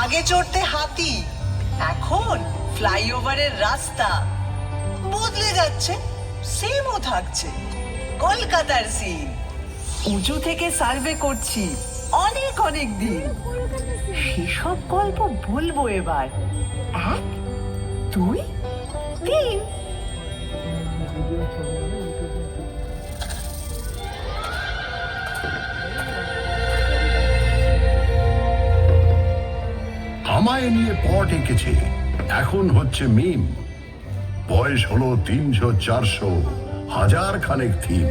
আগে চড়তে হাতি, এখন ফ্লাইওভারের রাস্তা বদলে যাচ্ছে, সেমও থাকছে। কলকাতার সিন উঁচু থেকে সার্ভে করছি অনেক অনেক দিন। সেসব গল্প বলবো এবার। 1 2 3। আমায় নিয়ে পট এঁকেছে, এখন হচ্ছে মিম। বয়স হলো 300 400 হাজার খানেক থিম।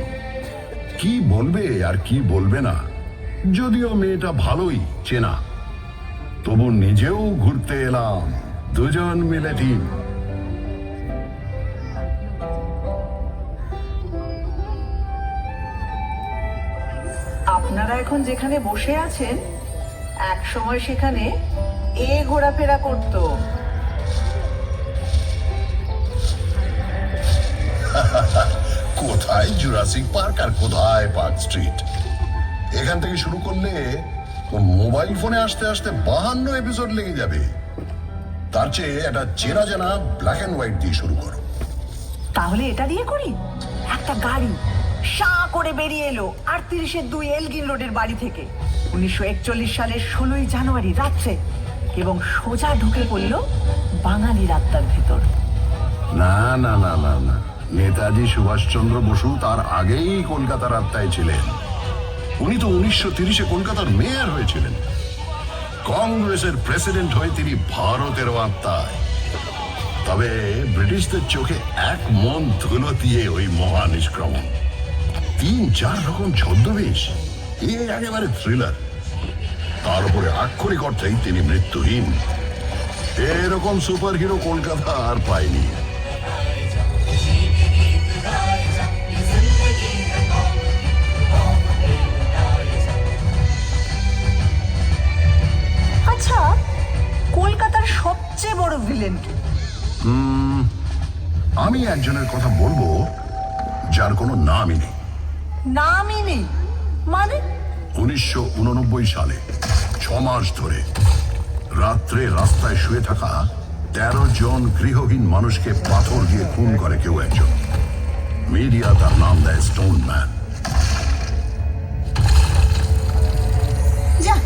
কি বলবে আর কি বলবে না, যদিও মেয়েটা ভালোই চেনা, তবু নিজেও ঘুরতে এলাম, দুজন মিলে টিম। আপনারা এখন যেখানে বসে আছেন, এক সময় সেখানে ঘোরাফেরা করত। কোথায় জুরাসিক পার্ক আর কোথায় পার্ক স্ট্রিট। এখান থেকে শুরু করলে মোবাইল ফোনে আসতে আসতে 52 এপিসোড লেগে যাবে। তার চেয়ে একটা চেনা জানা ব্ল্যাক এন্ড হোয়াইট দিয়ে শুরু করো। তাহলে এটা দিয়ে করি। একটা গাড়ি সা করে বেরিয়ে এলো 38-2 এলগিন রোডের বাড়ি থেকে 1941 সালের 16ই জানুয়ারি রাত্রে, এবং সোজা ঢুকে পড়ল বাঙালি রাস্তার ভেতর। না না না না না, নেতাজি সুভাষচন্দ্র বসু তার আগেই কলকাতার আত্মায় ছিলেন। উনি তো 1930-এ কলকাতার মেয়র হয়েছিলেন। কংগ্রেসের প্রেসিডেন্ট হয়ে তিনি ভারতেরও আত্মায়। তবে ব্রিটিশদের চোখে এক মন ধুলো দিয়ে ওই মহা নিষ্ক্রমণ। 3-4 রকম ছদ্মবেশ, একেবারে থ্রিলার। তার উপরে আক্ষরিক অর্থেই তিনি মৃত্যুহীন। এরকম সুপার হিরো কলকাতা আর পায়নি। আচ্ছা, কলকাতার সবচেয়ে বড় ভিলেন কি? আমি একজনের কথা বলবো যার কোনো নামই নেই। নামই নেই মানে? 1989 সালে 6 মাস ধরে রাত্রে রাস্তায় শুয়ে থাকা 13 জন গৃহহীন মানুষকে পাথর দিয়ে খুন করে কেউ একজন। মিডিয়া তার নাম দেয় স্টোন ম্যান। যা,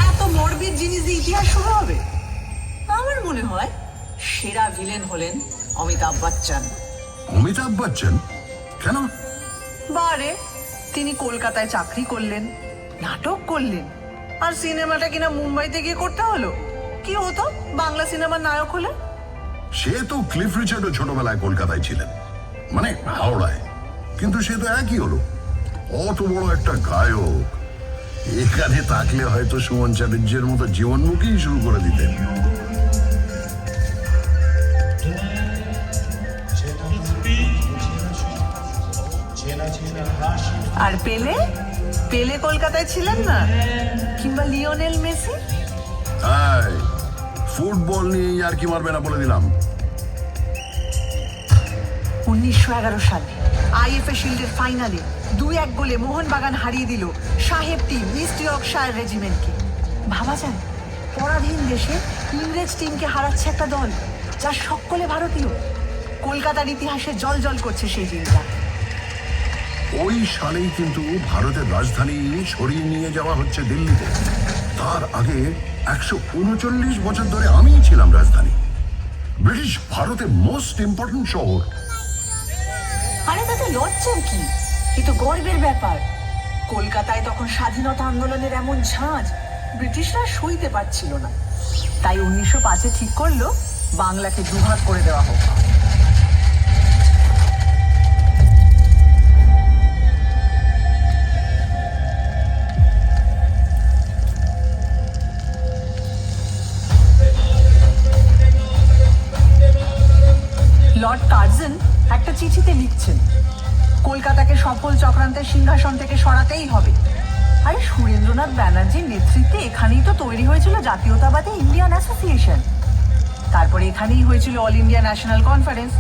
এত মরবিড জিনিস দিয়ে ইতিহাস শুরু হবে? আমার মনে হয় সেরা ভিলেন হলেন অমিতাভ বচ্চন। অমিতাভ বচ্চন? কেন? বারে, তিনি কলকাতায় চাকরি করলেন, নাটক করলেন, আর সিনেমাটা কিনা মুম্বাইতে গিয়ে করতে হলো। কি হতো বাংলা সিনেমার নায়ক হলে? সে তো ক্লিফ রিচার্ডও ছোটবেলায় কলকাতায় ছিলেন, মানে হাওড়ায়, কিন্তু সে তো একই হলো। অত বড় একটা গায়ক এখানে থাকলে হয়তো সুমন চ্যাটার্জির মতো জীবনমুখী শুরু করে দিতেন। আর পেলে? পেলে কলকাতায় ছিলেন না? কিংবা লিওনেল মেসি? ফুটবল নিয়ে আর কি মারবে না বলে দিলাম। 1911 সালে আইএফএ শিল্ডের ফাইনালে 2-1 গোলে মোহনবাগান হারিয়ে দিল সাহেব টিম ইস্ট ইয়র্কশায়ার রেজিমেন্টকে। ভাবা যায়, পরাধীন দেশে ইংরেজ টিমকে হারাচ্ছে একটা দল যার সকলে ভারতীয়। কলকাতার ইতিহাসে জল করছে সেই দিনটা। ওই সালেই কিন্তু ভারতের রাজধানী সরিয়ে নিয়ে যাওয়া হচ্ছে দিল্লিতে। তার আগে 139 বছর ধরে আমিই ছিলাম রাজধানী। ব্রিটিশ ভারতের মোস্ট ইম্পর্টেন্ট শহর। আরে তাতে লজ্জার কি? এ তো গর্বের ব্যাপার। কলকাতায় তখন স্বাধীনতা আন্দোলনের এমন ঝাঁজ ব্রিটিশরা সইতে পারছিল না। তাই 1905-এ ঠিক করলো বাংলাকে দুভাগ করে দেওয়া হোক। লর্ড কার্জন একটা চিঠিতে লিখছেন, কলকাতাকে সফল চক্রান্তের সিংহাসন থেকে সরাতেই হবে। আরে সুরেন্দ্রনাথ ব্যানার্জির নেতৃত্বে এখানেই তো তৈরি হয়েছিল জাতীয়তাবাদী ইন্ডিয়ান অ্যাসোসিয়েশন, তারপরে এখানেই হয়েছিল অল ইন্ডিয়া ন্যাশনাল কনফারেন্স,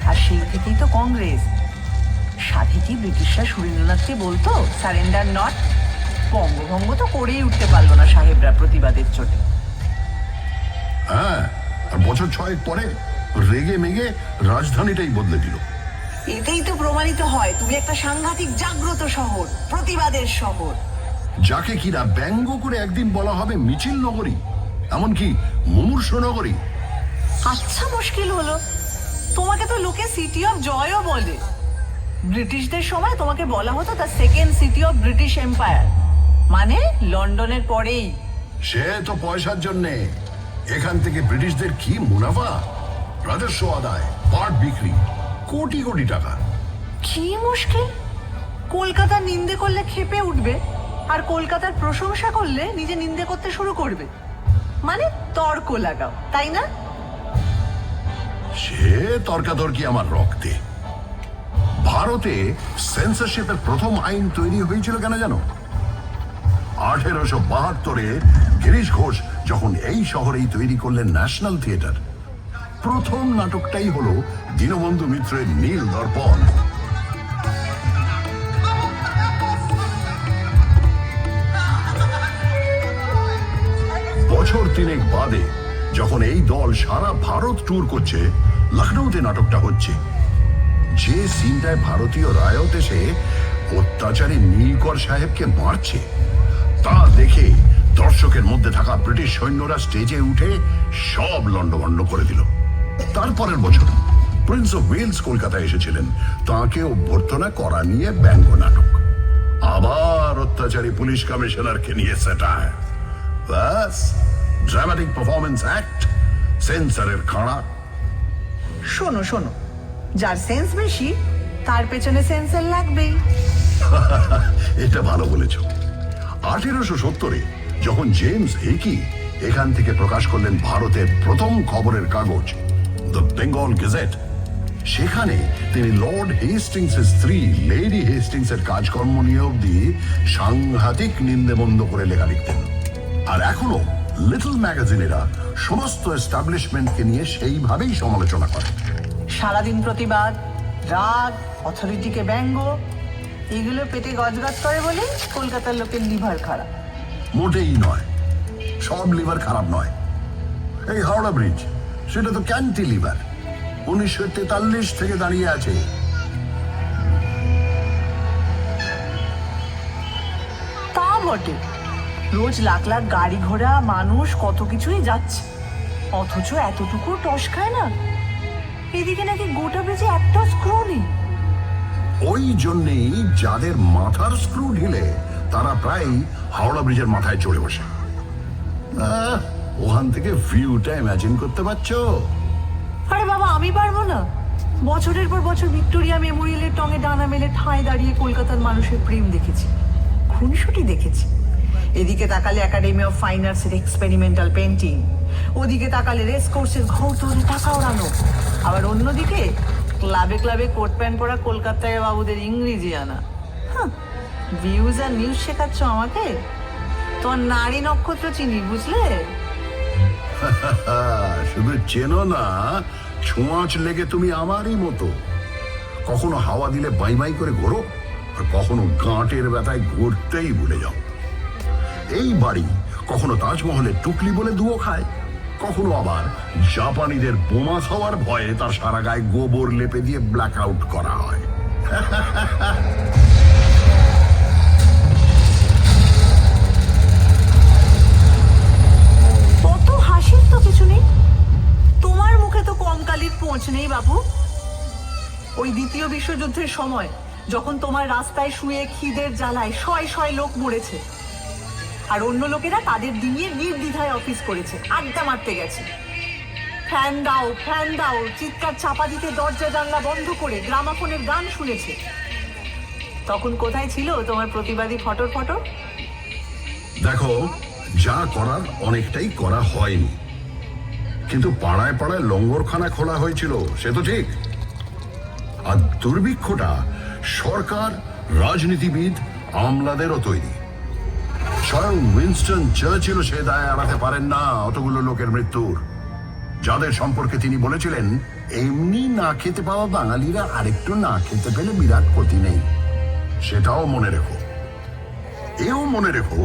আর সেই থেকেই তো কংগ্রেস। সাথে কি ব্রিটিশরা সুরেন্দ্রনাথকে বলতো সারেন্ডার নট? বঙ্গভঙ্গ তো করেই উঠতে পারলো না সাহেবরা প্রতিবাদের চোটে। হ্যাঁ, আর বছর 6 পরে রেগে মেগে রাজধানীটাই বদলে দিল। এতেই তো প্রমাণিত হয় তুমি একটা সাংঘাতিক জাগ্রত শহর, প্রতিবাদের শহর। যাকে কিনা ব্যঙ্গ করে একদিন বলা হবে মিছিল নগরী, এমনকি মুমূর্ষ নগরী। আচ্ছা, মুশকিল হলো, তোমাকে তো লোকে সিটি অফ জয়ও বলে। ব্রিটিশদের সময় তোমাকে বলা হতো the second city of British empire, মানে লন্ডনের পরেই। সে তো পয়সার জন্যে। এখান থেকে ব্রিটিশদের কি মুনাফা, রাজস্ব আদায়, পাট বিক্রি, কোটি কোটি টাকা। কি মুশকিল, কলকাতার নিন্দে করলে ক্ষেপে উঠবে, আর কলকাতার প্রশংসা করলে নিজে নিন্দে করতে শুরু করবে, মানে তর্ক লাগাও, তাই না? সে তর্কাতর্কি আমার রক্তে। ভারতে সেন্সরশিপের প্রথম আইন তৈরি হয়েছিল কেন জানো? 1872-এ গিরিশ ঘোষ যখন এই শহরেই তৈরি করলেন ন্যাশনাল থিয়েটার, প্রথম নাটকটাই হলো দীনবন্ধু মিত্রের নীল দর্পণ। বছর 3 বাদে যখন এই দল সারা ভারত ট্যুর করছে, লখনৌতে নাটকটা হচ্ছে। যে সিনটায় ভারতীয় রায়ত এসে অত্যাচারী নীলকর সাহেবকে মারছে, তা দেখে দর্শকের মধ্যে থাকা ব্রিটিশ সৈন্যরা স্টেজে উঠে সব লন্ডভন্ড করে দিল। তারপরের বছর প্রিন্স অফ ওয়েলস কলকাতায় এসেছিলেন, তাকে অভ্যর্থনা করা নিয়ে ব্যঙ্গ নাটক। আবার অত্যাচারী পুলিশ কমিশনারকে নিয়ে সেটায়। ব্যাস, ড্রামাটিক পারফরমেন্স অ্যাক্ট, সেন্সরের খাড়া। শোনো শোনো, যার সেন্স বেশি তার পেছনে সেন্সর লাগবেই। এটা ভালো বলেছ। 1870-এ যখন জেমস হেকি এখান থেকে প্রকাশ করলেন ভারতের প্রথম খবরের কাগজ দ্য বেঙ্গল গেজেট, সেখানে তিনি লর্ড হেস্টিংসের স্ত্রী লেডি হেস্টিংসের কাজকর্ম নিয়ে অব্দি সাংঘাতিক নিন্দেবন্ধ করে লেখা লিখতেন। আর এখনো লিটল ম্যাগাজিনেরা সমস্ত এস্টাবলিশমেন্টকে নিয়ে সেইভাবেই সমালোচনা করে। সারাদিন প্রতিবাদ, রাগ, অথরিটিকে ব্যঙ্গ, এগুলো পেটে গজগজ করে বলে কলকাতার লোকের লিভার খারাপ। মোটেই নয়, সব লিভার খারাপ নয়। এই হাওড়া ব্রিজ, সেটা তো ক্যান্টিলিভার, 1943 থেকে দাঁড়িয়ে আছে। তা বটে, রোজ লাখ লাখ গাড়ি ঘোড়া, মানুষ, কত কিছুই যাচ্ছে, অথচ এতটুকু টস খায় না। এদিকে নাকি গোটা ব্রিজে একটা স্ক্রু নেই। ওই জন্যেই যাদের মাথার স্ক্রু ঢিলে তারা প্রায় হাওড়া ব্রিজের মাথায় চড়ে বসে। ওখান থেকে ভিউটা ইমাজিন করতে পারছো? আরে বাবা, আমি পারবো না। বছরের পর বছর ভিক্টোরিয়া মেমোরিয়ালের টঙে ডানা মেলে ঠাঁই দাঁড়িয়ে কলকাতার মানুষের প্রেম দেখেছি, খুনসুটি দেখেছি। এদিকে তাকালে একাডেমি অফ ফাইন আর্টসের এক্সপেরিমেন্টাল পেন্টিং, ওদিকে তাকালে রেস কোর্সের ঘর তোলে টাকা ওড়ানো, আবার অন্যদিকে ক্লাবে ক্লাবে কোট প্যান্ট পরা কলকাতায় বাবুদের ইংরেজি আনা। ভিউজ আর নিউজ শেখাচ্ছ আমাকে? তোমার নারী নক্ষত্র চিনি, বুঝলে? শুধু চেনো না, ছোঁয়াচ লেগে তুমি আমারই মতো। কখনো হাওয়া দিলে বাই বাই করে ঘোরো, আর কখনো গাঁটের ব্যথায় ঘুরতেই ভুলে যাও। এই বাড়ি কখনো তাজমহলের টুকলি বলে দুয়ো খায়, কখনো আবার জাপানিদের বোমা খাওয়ার ভয়ে তার সারা গায়ে গোবর লেপে দিয়ে ব্ল্যাক আউট করা হয়। কত হাসির তো কিছু নেই, তোমার মুখে তো কঙ্কালির পোঁছ নেই বাবু। ওই দ্বিতীয় বিশ্বযুদ্ধের সময় যখন তোমার রাস্তায় শুয়ে খিদের জ্বালায় শয় শয় লোক মরেছে, আর অন্য লোকেরা তাদের দিনিয়ে নির্দ্বিধায় অফিস করেছে, আড্ডা মারতে গেছে, ফ্যান দাও ফ্যান দাও চিৎকার চাপা দিতে দরজা জানলা বন্ধ করে গ্রামাফোনের গান শুনেছে, তখন কোথায় ছিল তোমার প্রতিবাদী ফটর ফটর? দেখো, যা করার অনেকটাই করা হয়নি, কিন্তু পাড়ায় পাড়ায় লঙ্গরখানা খোলা হয়েছিল, সে তো ঠিক। আর দুর্ভিক্ষটা সরকার, রাজনীতিবিদ, আমলাদেরও তৈরি। স্বয়ং উইনস্টন চার্চিলও সে দায় এড়াতে পারেন না অতগুলো লোকের মৃত্যুর, যাদের সম্পর্কে তিনি বলেছিলেন, এমনি না খেতে পাওয়া বাঙালিরা আরেকটু না খেতে পেলে বিরাট ক্ষতি নেই। সেটাও মনে রেখো। এও মনে রেখো,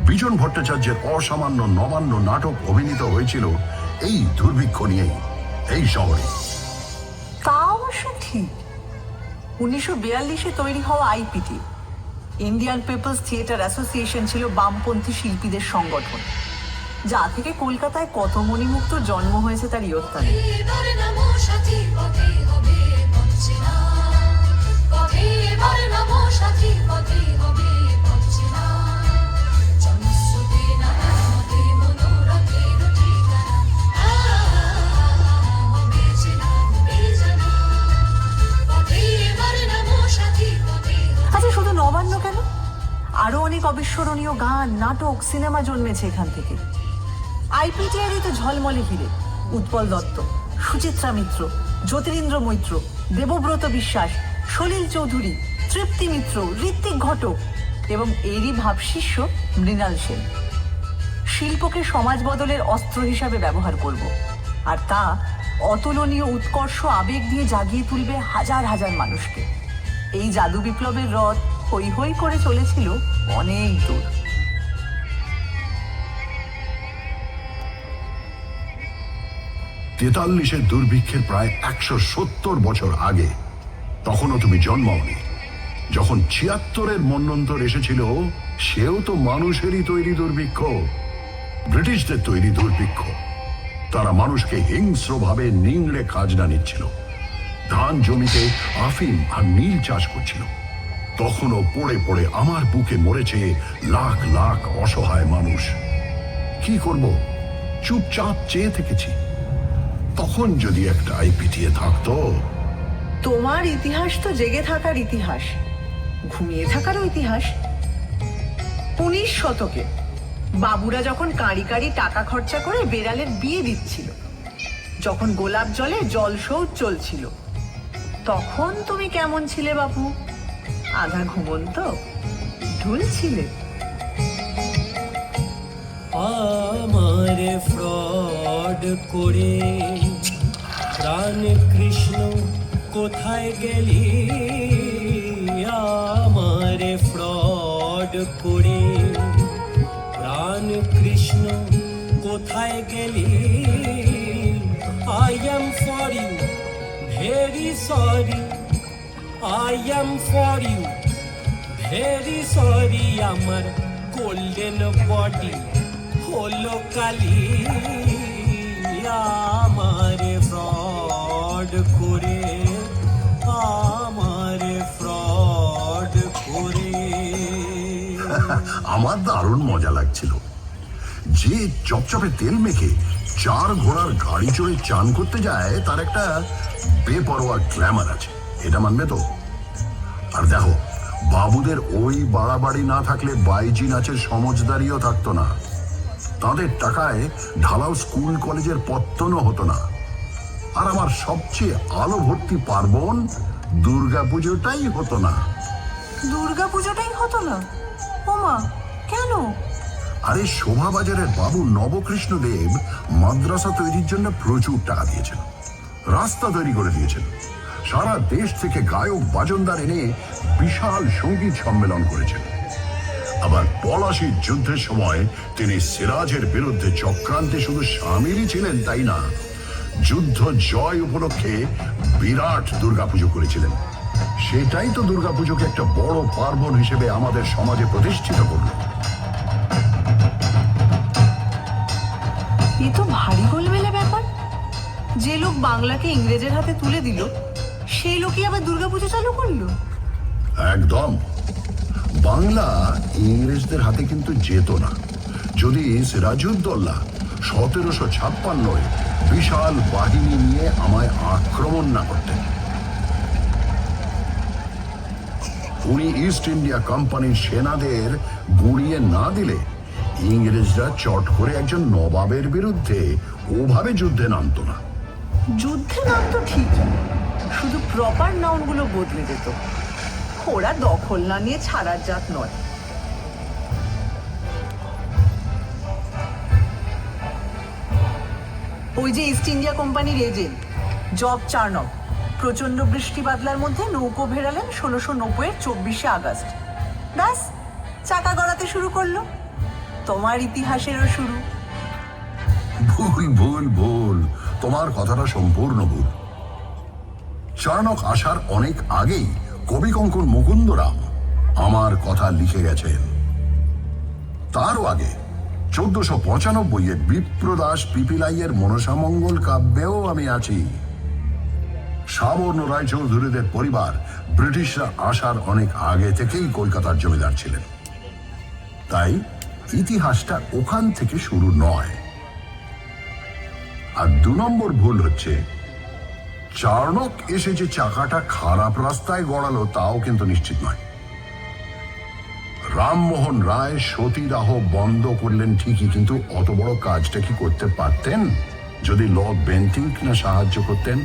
বিজন ভট্টাচার্যের অসামান্য নবান্ন নাটক অভিনীত হয়েছিল এই দুর্ভিক্ষ নিয়েই এই শহরে। তা অবশ্য ঠিক। 1942-এ তৈরি হওয়া আইপিটি, ইন্ডিয়ান পিপলস থিয়েটার অ্যাসোসিয়েশন, ছিল বামপন্থী শিল্পীদের সংগঠন, যা থেকে কলকাতায় কত মণিমুক্ত জন্ম হয়েছে তার ইয়ত্তানে। আচ্ছা, শুধু নবান্ন কেন, আরো অনেক অবিস্মরণীয় গান, নাটক, সিনেমা জন্মেছে এখান থেকে। আইপিটিআরই তো ঝলমলে হিরে উৎপল দত্ত, সুচিত্রা মিত্র, জ্যোতিরিন্দ্র মৈত্র, দেবব্রত বিশ্বাস, সলিল চৌধুরী, তৃপ্তি মিত্র, ঋত্বিক ঘটক এবং এরই ভাবশিষ্য মৃণাল সেন। শিল্পকে সমাজ বদলের অস্ত্র হিসাবে ব্যবহার করব, আর তা অতুলনীয় উৎকর্ষ আবেগ দিয়ে জাগিয়ে তুলবে হাজার হাজার মানুষকে। এই জাদু বিপ্লবের রথ হৈ হৈ করে চলেছিল অনেক দূর। 43-এর দুর্ভিক্ষের প্রায় 170 বছর আগে, তখনও তুমি জন্মাওনি। যখন 76-এর মন্বন্তর এসেছিল, সেও তো মানুষেরই তৈরি দুর্ভিক্ষ, ব্রিটিশদের তৈরি দুর্ভিক্ষ। তারা মানুষকে হিংস্রভাবে নিংড়ে খাজনা নিচ্ছিল, ধান জমিতে আফিম আর নীল চাষ করছিল। তখনও পড়ে পড়ে আমার বুকে মরেছে লাখ লাখ অসহায় মানুষ। কি করব, চুপচাপ চেয়ে থেকেছি। তখন যদি একটা আইপিটিএ থাকতো। তোমার ইতিহাস তো জেগে থাকার ইতিহাস, ঘুমিয়ে থাকারও ইতিহাস। 19 শতকে বাবুরা যখন কাঁড়ি কাঁড়ি টাকা খরচা করে বেড়ালের বিয়ে দিচ্ছিল, যখন গোলাপ জলে জল শৌচ চলছিল, তখন তুমি কেমন ছিলে বাবু? আধা ঘুমন্ত ঢুলছিলে। আমার ফ্রড করে প্রাণ কৃষ্ণ কোথায় গেলি? আমার ফ্রড করে প্রাণ কৃষ্ণ কোথায় গেলি? I am for you very sorry, I am for you very sorry. আমার গোল্ডেন বডি হলো কালি, আমার ফ্রড করে, আমার ফ্রড করে। আমার দারুণ মজা লাগছিল। যে চপচপে তেল মেখে 4 ঘোড়ার গাড়ি চড়ে চান করতে যায়, তার একটা বেপরোয়া গ্ল্যামার আছে, এটা মানবে তো? আর দেখো, বাবুদের ওই বাড়াবাড়ি না থাকলে বাইজি নাচের সমজদারিও থাকতো না। তাদের টাকায় ঢালাও স্কুল কলেজের পত্তনও হতো না। আর আমার সবচেয়ে আলো ভর্তি পার্বণ দুর্গাপুজোটাই হতো না। দুর্গাপুজোটাই হতো না? ওমা, কেন? আরে শোভাবাজারের বাবু নবকৃষ্ণ দেব মাদ্রাসা তৈরির জন্য প্রচুর টাকা দিয়েছেন, রাস্তা তৈরি করে দিয়েছেন, সারা দেশ থেকে গায়ক বাজনদার এনে বিশাল সঙ্গীত সম্মেলন করেছেন। আবার পলাশির যুদ্ধের সময় তিনি সিরাজের বিরুদ্ধে চক্রান্তে শুধু সামিলই ছিলেন তাই না, যুদ্ধ জয় উপলক্ষে বিরাট দুর্গাপুজো করেছিলেন। সেটাই তো দুর্গাপুজোকে একটা বড় পার্বণ হিসেবে আমাদের সমাজে প্রতিষ্ঠিত করল। এ তো ভারী গোলমেলে ব্যাপার। যে লোক বাংলাকে ইংরেজের হাতে তুলে দিল, সেই লোকই আবার দুর্গাপুজো চালু করলো। একদম। বাংলা ইংরেজদের হাতে কিন্তু যেত না যদি সিরাজউদ্দৌলা 1756 বিশাল বাহিনী নিয়ে আমায় আক্রমণ না করতেন। উনি ইস্ট ইন্ডিয়া কোম্পানির সেনাদের গুড়িয়ে না দিলে ইংরেজরা চট করে একজন নবাবের বিরুদ্ধে ওভাবে যুদ্ধে নামতো না। যুদ্ধে নামতো ঠিক, শুধু প্রপার নাউনগুলো বদলে যেত। ওরা দখল না নিয়ে ছাড়ার জাত নয়। ওই যে ইস্ট ইন্ডিয়া কোম্পানির এজেন্ট জব চার্নক প্রচন্ড বৃষ্টি বাদলার মধ্যে নৌকো ভেড়ালেন 1690-এর 24শে আগস্ট। ব্যাস, চাকা গড়াতে শুরু করলো। তোমার ইতিহাসেরও শুরু। ভুল ভুল ভুল, তোমার কথাটা সম্পূর্ণ ভুল। চাণক্য আসার অনেক আগেই কবি কঙ্কন মুকুন্দরাম আমার কথা লিখে গেছেন। তারও আগে 1495-এ বিপ্রদাস পিপিলাইয়ের মনসামঙ্গল কাব্যেও আমি আছি। সাবর্ণ রায়চৌধুরীদের পরিবার ব্রিটিশরা আসার অনেক আগে থেকেই কলকাতার জমিদার ছিলেন, তাই ইতিহাসটা ওখান থেকে শুরু নয়। আর 2 নম্বর ভুল হচ্ছে, চাণক্য এসে যে চাকাটা খারাপ রাস্তায় গড়ালো তাও কিন্তু নিশ্চিত নয়। রামমোহন রায় সতীদাহ বন্ধ করলেন ঠিকই, কিন্তু অত বড় কাজটা কি করতে পারতেন যদি লর্ড বেন্টিঙ্ক না সাহায্য করতেন?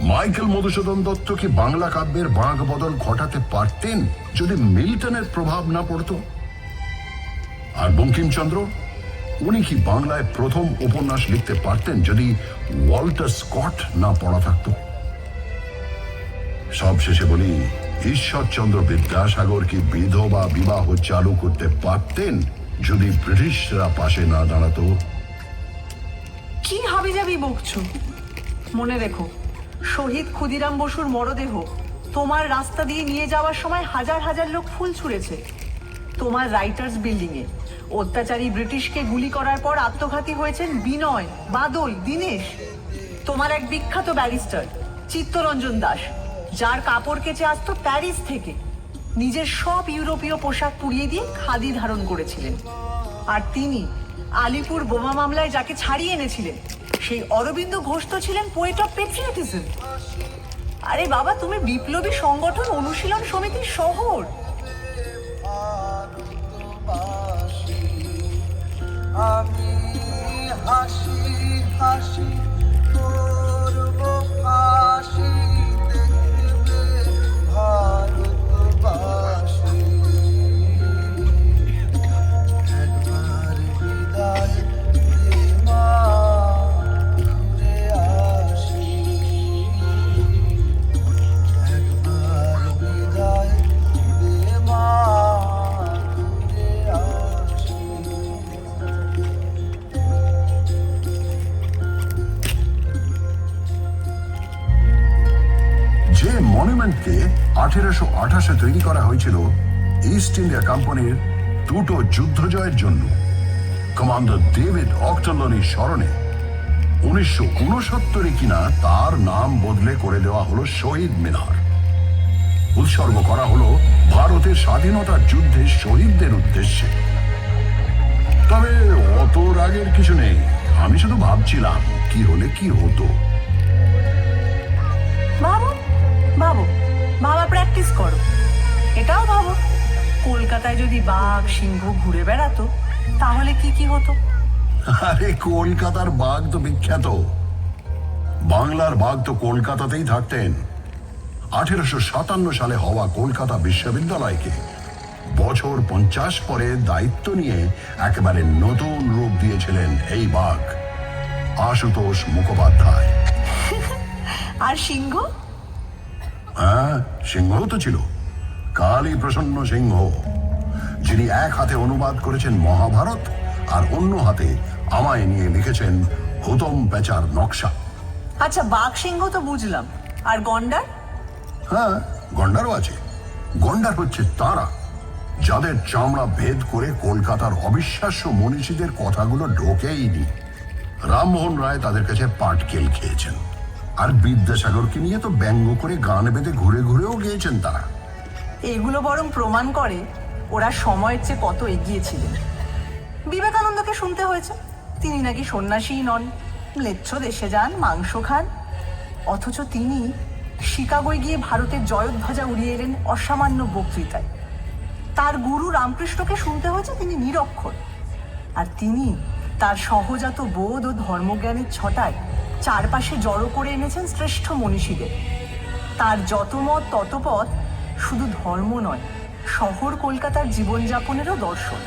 মাইকেল মধুসূদন দত্ত কি বাংলা কাব্যের বাঁক বদল ঘটাতে পারতেন যদি মিল্টনের প্রভাব না পড়তো? আর বঙ্কিমচন্দ্র, উনি কি বাংলায় প্রথম উপন্যাস লিখতে পারতেন যদি ওয়াল্টার স্কট না পড়া থাকতো? সব শেষে বলি, ঈশ্বরচন্দ্র বিদ্যাসাগর কি বিধবা বিবাহ চালু করতে পারতেন যদি ব্রিটিশরা পাশে না দাঁড়াতো? কি হাবিজাবি বকছো? মনে রেখো, শহীদ ক্ষুদিরাম বসুর মরদেহ তোমার রাস্তা দিয়ে নিয়ে যাওয়ার সময় হাজার হাজার লোক ফুল ছুঁড়েছে। তোমার রাইটার্স বিল্ডিং এ অত্যাচারী ব্রিটিশকে গুলি করার পর আত্মঘাতী হয়েছেন বিনয়, বাদল, দীনেশ। তোমার এক বিখ্যাত ব্যারিস্টার চিত্তরঞ্জন দাস, যার কাপড় কেচে আসতো প্যারিস থেকে, নিজের সব ইউরোপীয় পোশাক পুড়িয়ে দিয়ে খাদি ধারণ করেছিলেন। আর তিনি আলিপুর বোমা মামলায় যাকে ছাড়িয়ে এনেছিলেন, সেই অরবিন্দ ঘোষ তো ছিলেন পোয়েট অফ পেট্রিয়টিজম। আরে বাবা, তুমি বিপ্লবী সংগঠন অনুশীলন সমিতির শহর। আমি হাসি হাসি করব ফাঁসি, দেখবে ভারতবাসী। একবার বিদায় দে মা, ঘুরে আসি। একবার বিদায় দে মা, ঘুরে আসি। যে মনুমেন্টকে 1828-এ তৈরি করা হয়েছিল ইস্ট ইন্ডিয়া কোম্পানির 2টো যুদ্ধ জয়ের জন্য কমান্ডার ডেভিড অক্টনলির স্মরণে, 1969-এ কিনা তার নাম বদলে করে দেওয়া হলো শহীদ মিনার। উৎসর্গ করা হলো ভারতের স্বাধীনতার যুদ্ধে শহীদদের উদ্দেশ্যে। তবে অত রাগের কিছু নেই, আমি শুধু ভাবছিলাম কি হলে কি হতো। ভাবো ভাবো, ভাবা প্র্যাকটিস করো। এটাও ভাবো, কলকাতায় যদি বাঘ সিংহ ঘুরে বেড়াতো তাহলে কি কি হতো? আরে কলকাতার বাঘ তো বিখ্যাত, বাংলার বাঘ তো কলকাতাতেই থাকতেন। 1857 সালে হওয়া কলকাতা বিশ্ববিদ্যালয়কে বছর 50 পরে দায়িত্ব নিয়ে একেবারে নতুন রূপ দিয়েছিলেন এই বাঘ, আশুতোষ মুখোপাধ্যায়। আর সিংহ? হ্যাঁ, সিংহও তো ছিল, কালী প্রসন্ন সিংহ, যিনি এক হাতে অনুবাদ করেছেন মহাভারত আর অন্য হাতে আমায় নিয়ে লিখেছেন হুতম পেঁচার নকশা। আচ্ছা, বাঘ সিংহ তো বুঝলাম, আর গন্ডার? হ্যাঁ, গন্ডারও আছে। গন্ডার হচ্ছে তারা যাদের চামড়া ভেদ করে কলকাতার অবিশ্বাস্য মনীষীদের কথাগুলো ঢোকেইনি। রামমোহন রায় তাদের কাছে পাটকেল খেয়েছেন, আর বিদ্যাসাগরকে নিয়ে তো ব্যঙ্গ করে গান বেঁধে ঘুরে ঘুরেও গিয়েছেন তারা। এগুলো বরং প্রমাণ করে ওরা সময়ের চেয়ে কত এগিয়ে ছিলেন। বিবেকানন্দকে শুনতে হয়েছে তিনি নাকি সন্ন্যাসী নন, ম্লেচ্ছ দেশে যান, মাংস খান, অথচ তিনি শিকাগোয় গিয়ে ভারতের জয়ধ্বজা উড়িয়ে এলেন অসামান্য বক্তৃতায়। তার গুরু রামকৃষ্ণকে শুনতে হয়েছে তিনি নিরক্ষর, আর তিনি তার সহজাত বোধ ও ধর্মজ্ঞানের ছটায় চারপাশে জড়ো করে এনেছেন শ্রেষ্ঠ মনীষীদের। তার যত মত তত পথ শুধু ধর্ম নয়, শহর কলকাতার জীবনযাপনেরও দর্শন।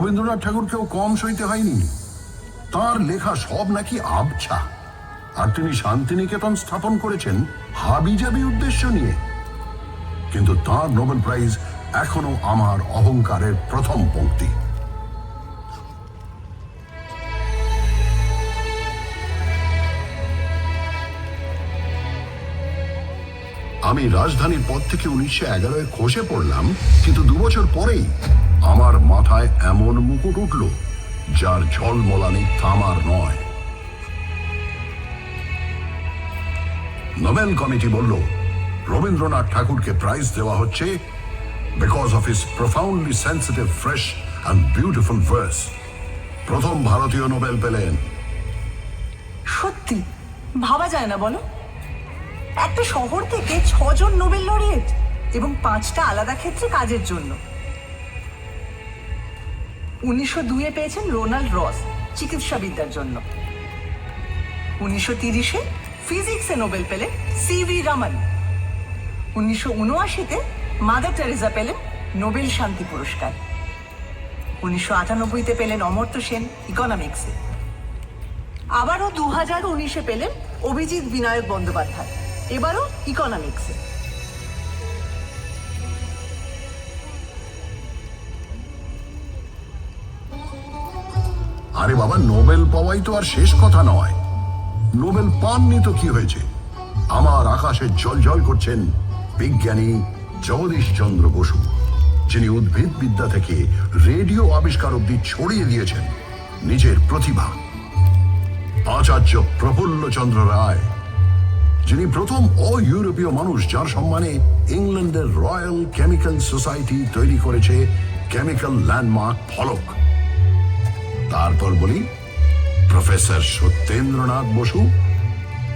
রবীন্দ্রনাথ ঠাকুরকেও কম সইতে হয়নি। তার লেখা সব নাকি আবছা, আর তিনি শান্তিনিকেতন স্থাপন করেছেন হাবিজাবি উদ্দেশ্য নিয়ে। কিন্তু তার নোবেল প্রাইজ এখনো আমার অহংকারের প্রথম পংক্তি। আমি রাজধানীর পদ থেকে 1911 খসে পড়লাম, কিন্তু 2 বছর পরেই আমার মাথায় এমন মুকুট উঠল যার ঝলমলানি থামার নয়। নোবেল কমিটি বলল রবীন্দ্রনাথ ঠাকুরকে প্রাইজ দেওয়া হচ্ছে because of his profoundly sensitive, fresh and beautiful verse. প্রথম ভারতীয় নোবেল পেলেন। সত্যি ভাবা যায় না বলো, একটা শহর থেকে 6 জন নোবেল লরিয়েট এবং 5টা আলাদা ক্ষেত্রে কাজের জন্য। 1902-এ পেয়েছেন রোনাল্ড রস চিকিৎসাবিদ্যার জন্য। 1930-এ ফিজিক্সে নোবেল পেলেন সিভি রমন। 1979-তে মাদার টেরেসা পেলেন নোবেল শান্তি পুরস্কার। 1998-তে পেলেন অমর্ত্য সেন ইকোনমিক্সে। আবারও 2019-এ পেলেন অভিজিৎ বিনায়ক বন্দ্যোপাধ্যায়, এবারও ইকোনমিক্সে। আরে বাবা, নোবেল পাওয়াই তো আর শেষ কথা নয়। নোবেল পাননি তো কি হয়েছে? আমার আকাশে জ্বলজ্বল করছেন বিজ্ঞানী জগদীশ চন্দ্র বসু, যিনি উদ্ভিদ বিদ্যা থেকে রেডিও আবিষ্কার অব্দি ছড়িয়ে দিয়েছেন নিজের প্রতিভা। আচার্য প্রফুল্লচন্দ্র রায়, যিনি প্রথম ইউরোপীয় মানুষ যার সম্মানে ইংল্যান্ডের রয়্যাল কেমিক্যাল সোসাইটি তৈরি করেছে কেমিক্যাল ল্যান্ডমার্ক ফলক। তারপর বলি প্রফেসর সত্যেন্দ্রনাথ বসু,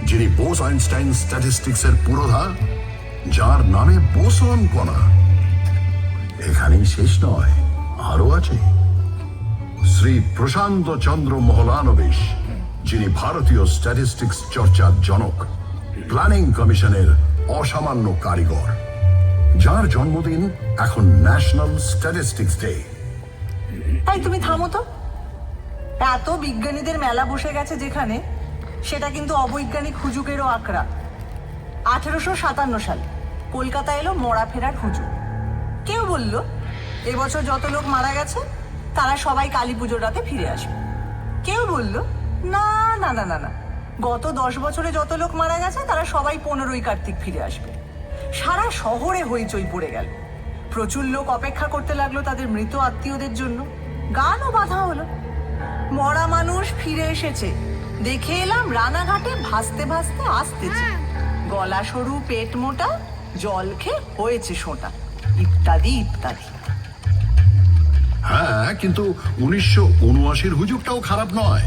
যিনি বোস আইনস্টাইন স্ট্যাটিস্টিক্সের পুরোধা, যার নামে বোসন কণা। এখানেই শেষ নয়, আরো আছে শ্রী প্রশান্ত চন্দ্র মহলানবিশ, যিনি ভারতীয় স্ট্যাটিস্টিক্স চর্চার জনক, প্ল্যানিং কমিশনের অসামান্য কারিগর, যার জন্মদিন এখন ন্যাশনাল স্ট্যাটিস্টিক্স ডে। তাই তুমি থামো তো, এত বিজ্ঞানীদের মেলা বসে গেছে যেখানে, সেটা কিন্তু অবৈজ্ঞানিক হুজুগেরও আঁকড়া। 1857 সালে কলকাতা এলো মরা ফেরার হুজুগ। কেউ বলল এবছর যত লোক মারা গেছে তারা সবাই কালী পুজোর রাতে ফিরে আসবে। কেউ বলল না না না না না, গত 10 বছরে যত লোক মারা গেছে তারা সবাই 15ই কার্তিক ফিরে আসবে। সারা শহরে হইচই পড়ে গেল। প্রচুর লোক অপেক্ষা করতে লাগলো তাদের মৃত আত্মীয়দের জন্য। গানও বাঁধা হলো, মরা মানুষ ফিরে এসেছে, দেখে এলাম রানাঘাটে ভাসতে ভাসতে আসতেছে, গলা সরু পেট মোটা, জল খেয়ে হয়েছে সোঁটা, ইত্যাদি ইত্যাদি। হ্যাঁ, কিন্তু 1979-র হুজুগটাও খারাপ নয়।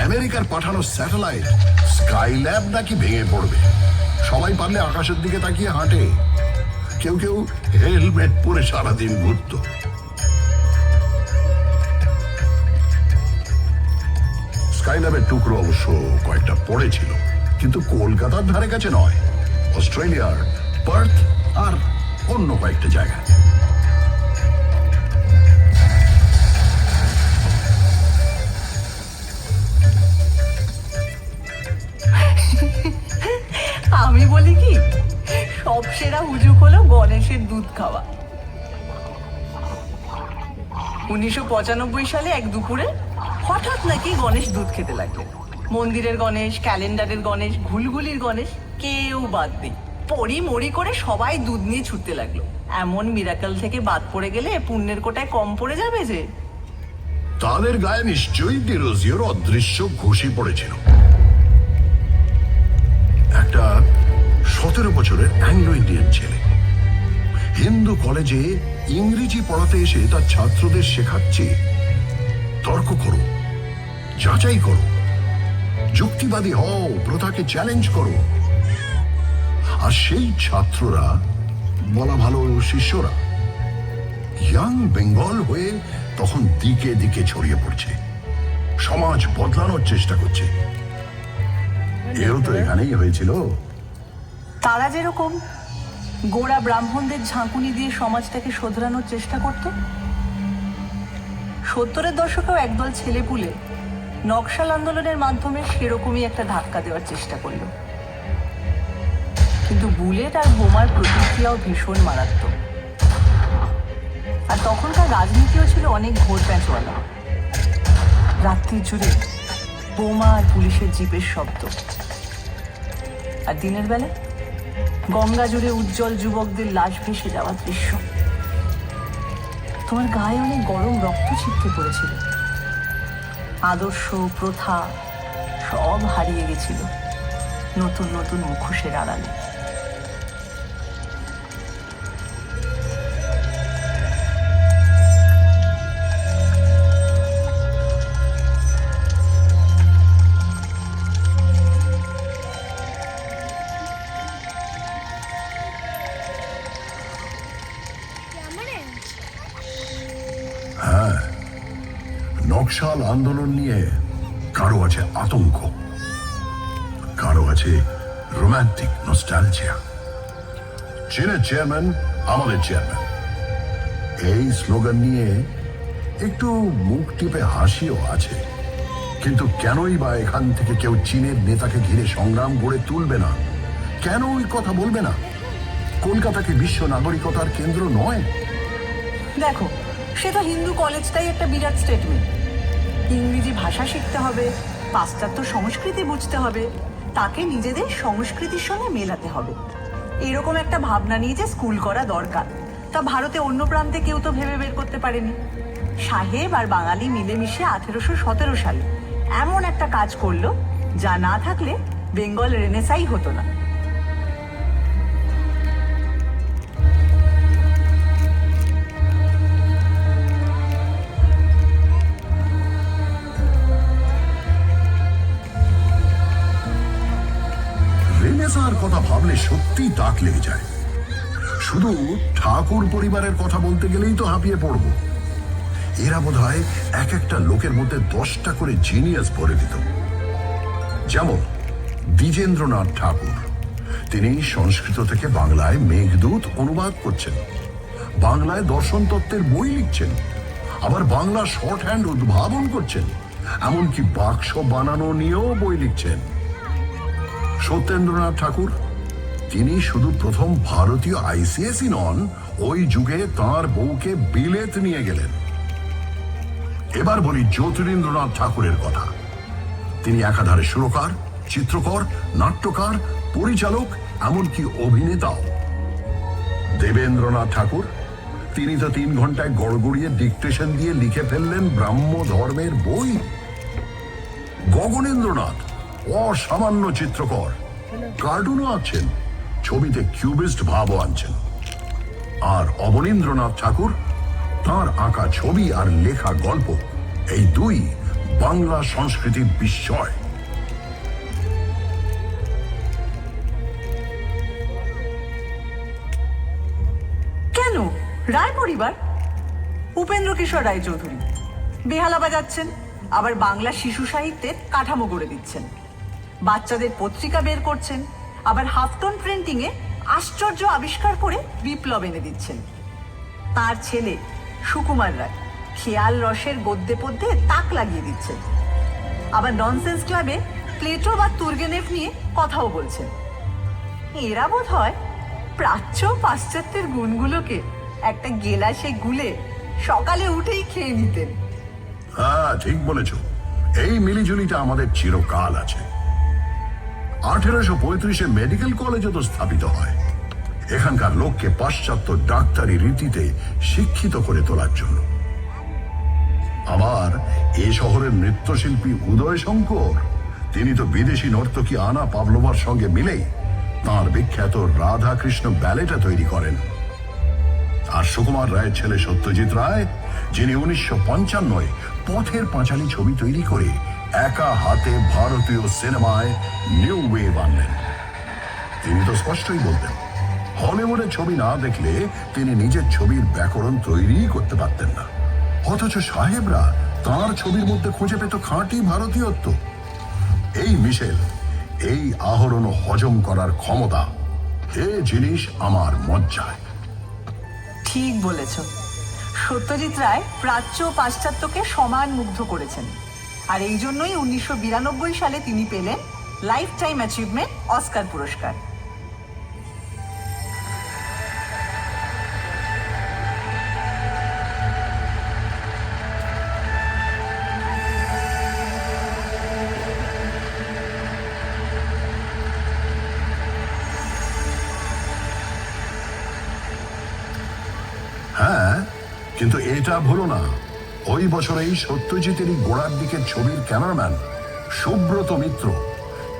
আমেরিকার পাঠানো স্যাটেলাইট স্কাইল্যাব নাকি ভেঙে পড়বে। সবাই পারলে আকাশের দিকে তাকিয়ে হাঁটে, কেউ কেউ হেলমেট পরে সারাদিন ঘুরত। স্কাইল্যাবের টুকরো অবশ্য কয়েকটা পড়েছিল, কিন্তু কলকাতার ধারে কাছে নয়, অস্ট্রেলিয়ার পার্থ আর অন্য কয়েকটা জায়গায়। আমি বলি কি, সব সেরা হুজুগ হলো গণেশের দুধ খাওয়া। 1995 সালে এক দুপুরে হঠাৎ নাকি গণেশ দুধ খেতে লাগলেন। মন্দিরের গণেশ, ক্যালেন্ডারের গণেশ, ঘুলঘুলির গণেশ, কেউ বাদ নেই। পড়ি মরি করে সবাই দুধ নিয়ে ছুটতে লাগলো। এমন মিরাকল থেকে বাদ পড়ে গেলে পুণ্যের কোটায় কম পড়ে যাবে যে। তাদের গায়ে নিশ্চয়ই ডিরোজিওর অদৃশ্য ঘুষি পড়েছিল। একটা 17 বছরের অ্যাংলো ইন্ডিয়ান ছেলে হিন্দু কলেজে ইংরেজি পড়াতে এসে তার ছাত্রদের শেখাচ্ছে তর্ক করো, যাচাই করো, যুক্তিবাদী হও, প্রথাকে চ্যালেঞ্জ করো। আর সেই ছাত্ররা, বলা ভালো শিষ্যরা, ইয়াং বেঙ্গল হয়ে তখন দিকে দিকে ছড়িয়ে পড়ছে, সমাজ বদলানোর চেষ্টা করছে। এও তো এখানেই হয়েছিল। তারা যেরকম গোড়া ব্রাহ্মণদের ঝাঁকুনি দিয়ে সমাজটাকে শোধরানোর চেষ্টা করত, 70-এর দশকেও একদল ছেলেপুলে নকশাল আন্দোলনের মাধ্যমে সেরকমই একটা ধাক্কা দেওয়ার চেষ্টা করলো, কিন্তু বুলেট আর বোমার প্রতিক্রিয়াও ভীষণ মারাত্মক। আর তখনকার রাজনীতিও ছিল অনেক ঘোর প্যাঁচওয়ালা। রাত্রির জুড়ে বোমা আর পুলিশের জিপের শব্দ, আর দিনের বেলা গঙ্গা জুড়ে উজ্জ্বল যুবকদের লাশ ভেসে যাওয়ার দৃশ্য। তোমার গায়ে অনেক গরম রক্ত ছিটকে পড়েছিল। আদর্শ, প্রথা সব হারিয়ে গেছিল নতুন নতুন মুখোশের আড়ালে। নকশাল আন্দোলন নিয়ে কারো আছে আতঙ্ক, কারো আছে রোমান্টিক নস্টালজিয়া। চীনের চেয়ারম্যান আমাদের চেয়ারম্যান, এই স্লোগান নিয়ে একটু মুখ টিপে হাসিও আছে। কিন্তু কেনই বা এখান থেকে কেউ চীনের নেতাকে ঘিরে সংগ্রাম গড়ে তুলবে না? কেন ওই কথা বলবে না? কলকাতাকে বিশ্ব নাগরিকতার কেন্দ্র নয়? দেখো, সে তো হিন্দু কলেজটাই একটা বিরাট স্টেটমেন্ট। ইংরেজি ভাষা শিখতে হবে, পাশ্চাত্য সংস্কৃতি বুঝতে হবে, তাকে নিজেদের সংস্কৃতির সঙ্গে মেলাতে হবে, এরকম একটা ভাবনা নিয়ে যে স্কুল করা দরকার, তা ভারতে অন্য প্রান্তে কেউ তো ভেবে বের করতে পারেনি। সাহেব আর বাঙালি মিলেমিশে 1817 সালে এমন একটা কাজ করলো যা না থাকলে বেঙ্গল রেনেসাই হতো না। রেনেসাঁর কথা ভাবলে সত্যি তাক লেগে যায়। শুধু ঠাকুর পরিবারের কথা বলতে গেলেই তো হাঁপিয়ে পড়ব। এরা বোধহয় এক একটা লোকের মধ্যে 10টা করে জিনিয়াস ভরে দিত। যেমন দ্বিজেন্দ্রনাথ ঠাকুর, তিনি সংস্কৃত থেকে বাংলায় মেঘদূত অনুবাদ করছেন, বাংলায় দর্শন তত্ত্বের বই লিখছেন, আবার বাংলা শর্ট হ্যান্ড উদ্ভাবন করছেন, এমনকি বাক্স বানানো নিয়েও বই লিখছেন। সত্যেন্দ্রনাথ ঠাকুর, তিনি শুধু প্রথম ভারতীয় আইসিএসই নন, ওই যুগে তাঁর বউকে বিলেত নিয়ে গেলেন। এবার বলি জ্যোতিরিন্দ্রনাথ ঠাকুরের কথা। তিনি একাধারে সুরকার, চিত্রকর, নাট্যকার, পরিচালক, এমনকি অভিনেতাও। দেবেন্দ্রনাথ ঠাকুর, তিনি তো 3 ঘন্টায় গড়গড়িয়ে ডিকটেশন দিয়ে লিখে ফেললেন ব্রাহ্ম ধর্মের বই। গগনেন্দ্রনাথ অসামান্য চিত্রকর, কার্টুনও আঁকছেন, ছবিতে কিউবিস্ট ভাবও আনছেন। আর অবনীন্দ্রনাথ ঠাকুর, তাঁর আঁকা ছবি আর লেখা গল্প, এই দুই বাংলা সংস্কৃতির বিস্ময়। কেন রায় পরিবার? উপেন্দ্র কিশোর রায় চৌধুরী বেহালা বাজাচ্ছেন, আবার বাংলা শিশু সাহিত্যের কাঠামো গড়ে দিচ্ছেন, বাচ্চাদের পত্রিকা বের করছেন, আবার হাফটন প্রিন্টিং এ আশ্চর্য আবিষ্কার করে বিপ্লব এনে দিচ্ছেন। তার ছেলে সুকুমার রায় খেয়াল রসের গদ্যে পদ্যে তাক লাগিয়ে দিচ্ছেন, আবার ননসেন্স ক্লাবে প্লেটো বা তুর্গেনেভ নিয়ে কথাও বলছেন। এরা বোধ হয় প্রাচ্য পাশ্চাত্যের গুণগুলোকে একটা গেলাসে গুলে সকালে উঠেই খেয়ে নিতেন। হ্যাঁ, ঠিক বলেছ। এই মিলিজুলিটা আমাদের চিরকাল আছে। 1835-এ মেডিকেল কলেজও তো স্থাপিত হয়, এখানকার লোককে পাশ্চাত্য ডাক্তারি রীতিতে শিক্ষিত করে তোলার জন্য। আবার এ শহরের নৃত্যশিল্পী উদয় শঙ্কর, তিনি তো বিদেশি নর্তকী আনা পাভলোভার সঙ্গে মিলেই তাঁর বিখ্যাত রাধা কৃষ্ণ ব্যালেটা তৈরি করেন। আর সুকুমার রায়ের ছেলে সত্যজিৎ রায়, যিনি 1955-এ পথের পাঁচালী ছবি তৈরি করে একা হাতে ভারতীয় সিনেমায় নিউ ওয়েভ আনলেন। তিনি তো স্পষ্টই বলতেন, হলিউডের ছবি না দেখলে তিনি নিজের ছবির ব্যাকরণ তৈরি করতে পারতেন না। অথচ সাহেবরা তাঁর ছবির মধ্যে খুঁজে পেত খাঁটি ভারতীয়ত্ব। এই মিশেল, এই আহরণ হজম করার ক্ষমতা, এ জিনিস আমার মজ্জায়। ঠিক বলেছ। সত্যজিৎ রায় প্রাচ্য ও পাশ্চাত্যকে সমান মুগ্ধ করেছেন, আর এই জন্যই 1992 সালে তিনি পেলেন লাইফ টাইম অ্যাচিভমেন্ট অস্কার পুরস্কার। হ্যাঁ, কিন্তু এটা ভুলো না, ওই বছরেই সত্যজিতেরই গোড়ার দিকের ছবির ক্যামেরাম্যান সুব্রত মিত্র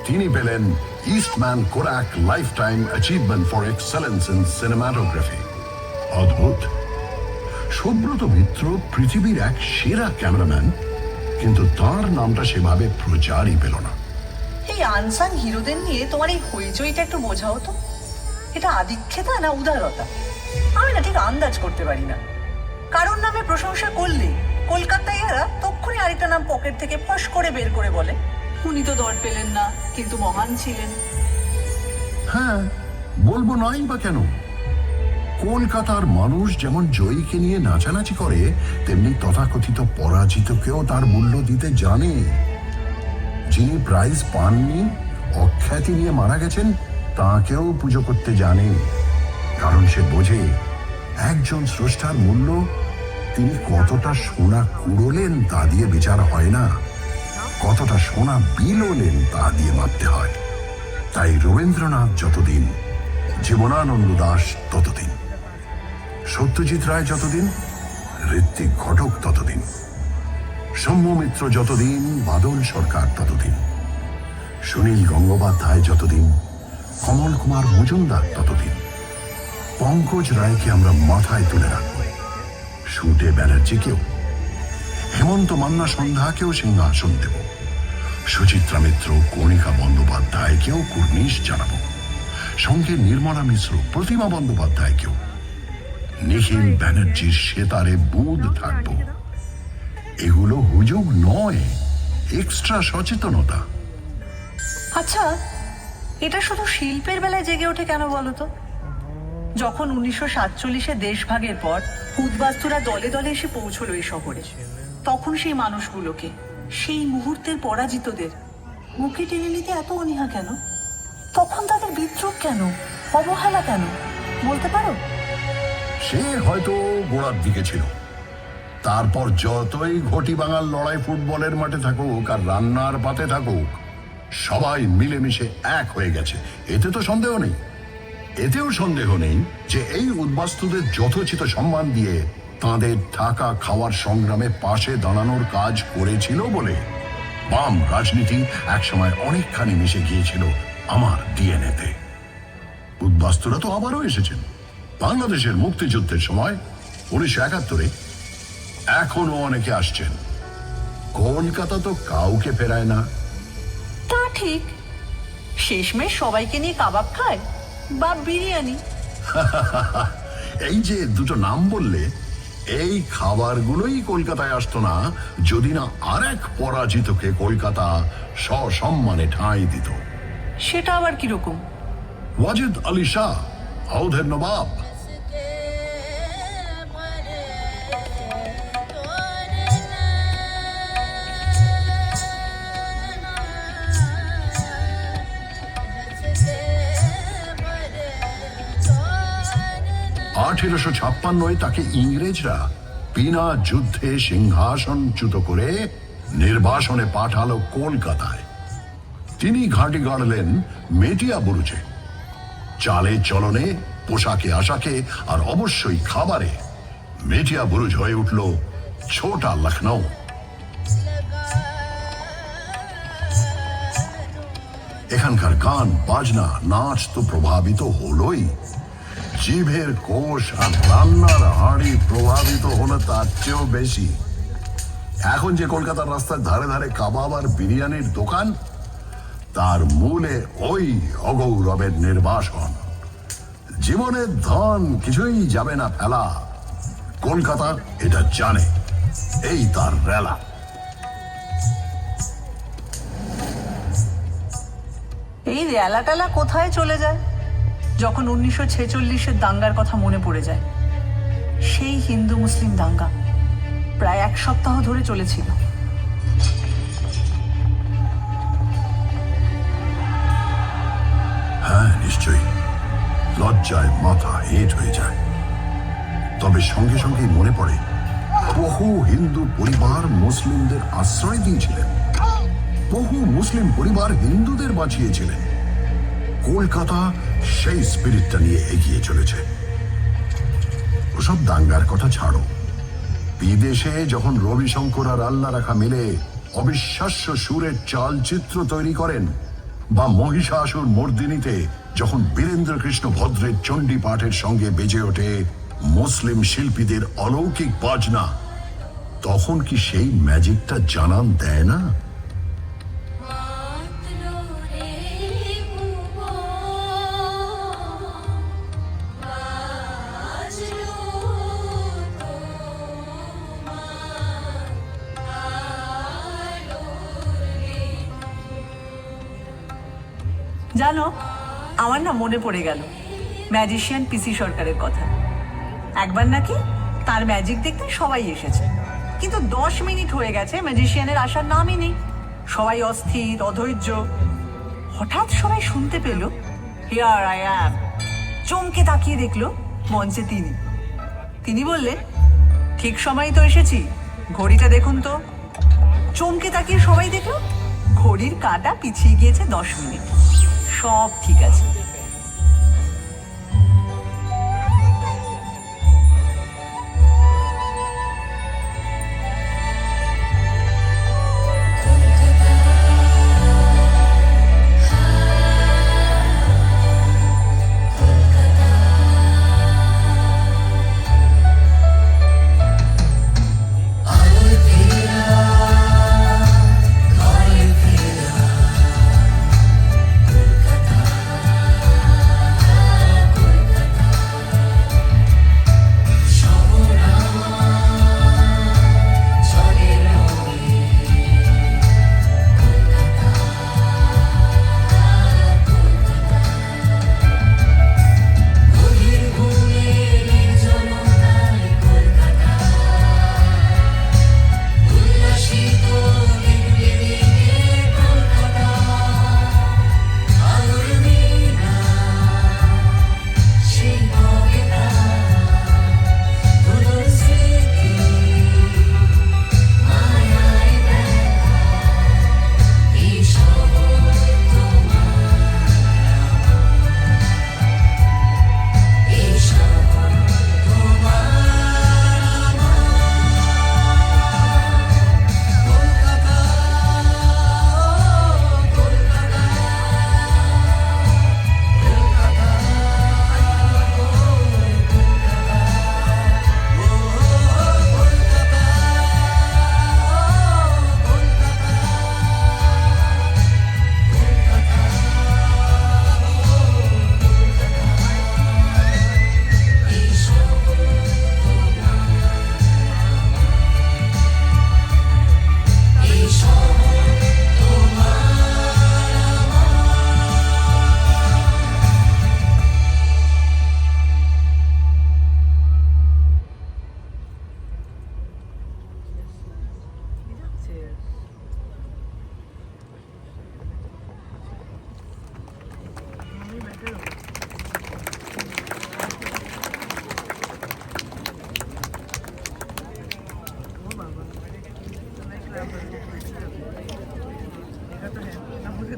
তিনি পেলেন Eastman Kodak lifetime achievement for excellence in cinematography. অদ্ভুত, সুব্রত মিত্র পৃথিবীর এক সেরা ক্যামেরাম্যান, কিন্তু তার নামটা সেভাবে প্রচারই পেল না। এই আনসাং হিরোদের নিয়ে তোমার এই হইচইটা একটু বোঝাও তো, এটা আদিক্ষেতা না উদারতা? আমি না ঠিক আন্দাজ করতে পারি না। কারোর নামে প্রশংসা করলে কলকাতায় এরা তক্ষুনি আরেকটা নাম পকেট থেকে ফস করে বের করে বলে, উনি তো দর পেলেন না কিন্তু মহান ছিলেন। হ্যাঁ, বলবো নাই বা কেন? কলকাতার মানুষ যেমন জয়ীকে নিয়ে নাচানাচি করে, তেমনি তথাকথিত পরাজিতকেও তার মূল্য দিতে জানে। যিনি প্রাইজ পাননি, অখ্যাতি নিয়ে মারা গেছেন, তাকেও পুজো করতে জানে, কারণ সে বোঝে একজন স্রষ্টার মূল্য তিনি কতটা সোনা কুড়োলেন তা দিয়ে বিচার হয় না, কতটা সোনা বিলোলেন তা দিয়ে মাপতে হয়। তাই রবীন্দ্রনাথ যতদিন, জীবনানন্দ দাশ ততদিন, সত্যজিৎ রায় যতদিন, ঋত্বিক ঘটক ততদিন, সৌম্য মিত্র যতদিন, বাদল সরকার ততদিন, সুনীল গঙ্গোপাধ্যায় যতদিন, কমল কুমার মজুমদার ততদিন। পঙ্কজ রায়কে আমরা মাথায় তুলে রাখব, শুটে ব্যানার্জিকেও, হেমন্ত মান্না সন্ধ্যাকেও সিংহাসন দেব, সুচিত্রা মিত্র, কণিকা বন্দ্যোপাধ্যায়কেও কুর্নিশ জানাবো, সঙ্গে নির্মলা মিশ্র, প্রতিমা বন্দ্যোপাধ্যায়কেও। নিখিল ব্যানার্জির সেতারে বুঁদ থাকব। এগুলো হুজুগ নয়, এক্সট্রা সচেতনতা। আচ্ছা, এটা শুধু শিল্পের বেলায় জেগে ওঠে কেন বলো তো? যখন 1947-এ দেশভাগের পর উদ্বাস্তুরা দলে দলে এসে পৌঁছলো এই শহরে, তখন সেই মানুষগুলোকে, সেই মুহূর্তের পরাজিতদের মুখে টেনে নিতে এত অনীহা কেন? তখন তাদের বিদ্রুপ কেন, অবহেলা কেন, বলতে পারো? সে হয়তো গোড়ার দিকে ছিল, তারপর যতই ঘটি বাঙাল লড়াই ফুটবলের মাঠে থাকুক আর রান্নার পাতে থাকুক, সবাই মিলেমিশে এক হয়ে গেছে, এতে তো সন্দেহ নেই। এতেও সন্দেহ নেই যে এই উদ্বাস্তুদের যথোচিত সম্মান দিয়ে তাদের থাকা খাওয়ার সংগ্রামে পাশে দাঁড়ানোর কাজ করেছিল বলে বাম রাজনীতি একসময় অনেকখানি মিশে গিয়েছিল আমার ডিএনএতে। উদ্বাস্তুরা তো আবারও এসেছেন বাংলাদেশের মুক্তিযুদ্ধের সময় 1971-এ, এখনো অনেকে আসছেন। কলকাতা তো কাউকে ফেরায় না। তা ঠিক, শেষমেশ সবাইকে নিয়ে কাবাব খায় বা বিরিয়ানি। এই যে দুটো নাম বললে, এই খাবারগুলোই কলকাতায় আসতো না যদি না আরেক পরাজিতকে কলকাতা সসম্মানে ঠাঁই দিত। সেটা আবার কিরকম? ওয়াজিদ আলী শাহ, আউধের নবাব। আঠেরোশো 56 তাকে ইংরেজরা বিনা যুদ্ধে সিংহাসনচ্যুত করে নির্বাসনে পাঠালো কলকাতায়। তিনি ঘাঁটি গাড়লেন মেটিয়া বুরুজে। চালে চলনে, পোশাকে আশাকে আর অবশ্যই খাবারে মেটিয়া বুরুজ হয়ে উঠল ছোটা লখনৌ। এখানকার গান বাজনা নাচ তো প্রভাবিত হলোই, জিভের কোষ আর রান্নার হাঁড়ি প্রভাবিত হলো তার চেয়েও বেশি। এখন যে কলকাতার রাস্তার ধারে ধারে কাবাব আর বিরিয়ানির দোকান, তার মূলে ওই অগৌরবের নির্বাসন। জীবনের ধন কিছুই যাবে না ফেলা, কলকাতা এটা জানে, এই তার রেলা। এই রেলাটালা কোথায় চলে যায় যখন 1946-এর দাঙ্গার কথা মনে পড়ে যায়? সেই হিন্দু মুসলিম দাঙ্গা প্রায় 1 সপ্তাহ ধরে চলেছিল। হ্যাঁ, নিশ্চয়ই লজ্জায় মাথা হেঁট হয়ে যায়। তবে সঙ্গে সঙ্গে মনে পড়ে বহু হিন্দু পরিবার মুসলিমদের আশ্রয় দিয়েছিলেন, বহু মুসলিম পরিবার হিন্দুদের বাঁচিয়েছিলেন। কলকাতা সেই স্পিরিটটা নিয়ে এগিয়ে চলেছে। ওসব দাঙ্গার কথা ছাড়ো, বিদেশে যখন রবিশঙ্কর আর আল্লাহ রাখা মিলে অবিশ্বাস্য সুরের চালচিত্র তৈরি করেন, বা মহিষাসুর মর্দিনীতে যখন বীরেন্দ্র কৃষ্ণ ভদ্রের চণ্ডী পাঠের সঙ্গে বেজে ওঠে মুসলিম শিল্পীদের অলৌকিক বাজনা, তখন কি সেই ম্যাজিকটা জানান দেয় না? জানো, আমার না মনে পড়ে গেল ম্যাজিশিয়ান পিসি সরকারের কথা। একবার নাকি তার ম্যাজিক দেখতে সবাই এসেছে, কিন্তু 10 মিনিট হয়ে গেছে ম্যাজিশিয়ানের আসার নামই নেই। সবাই অস্থির, অধৈর্য। হঠাৎ সবাই শুনতে পেল হিয়ার আই অ্যাম। চমকে তাকিয়ে দেখলো মঞ্চে তিনি বললেন, ঠিক সময় তো এসেছি, ঘড়িটা দেখুন তো। চমকে তাকিয়ে সবাই দেখলো ঘড়ির কাঁটা পিছিয়ে গিয়েছে 10 মিনিট। সব ঠিক আছে।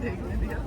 देखने दिया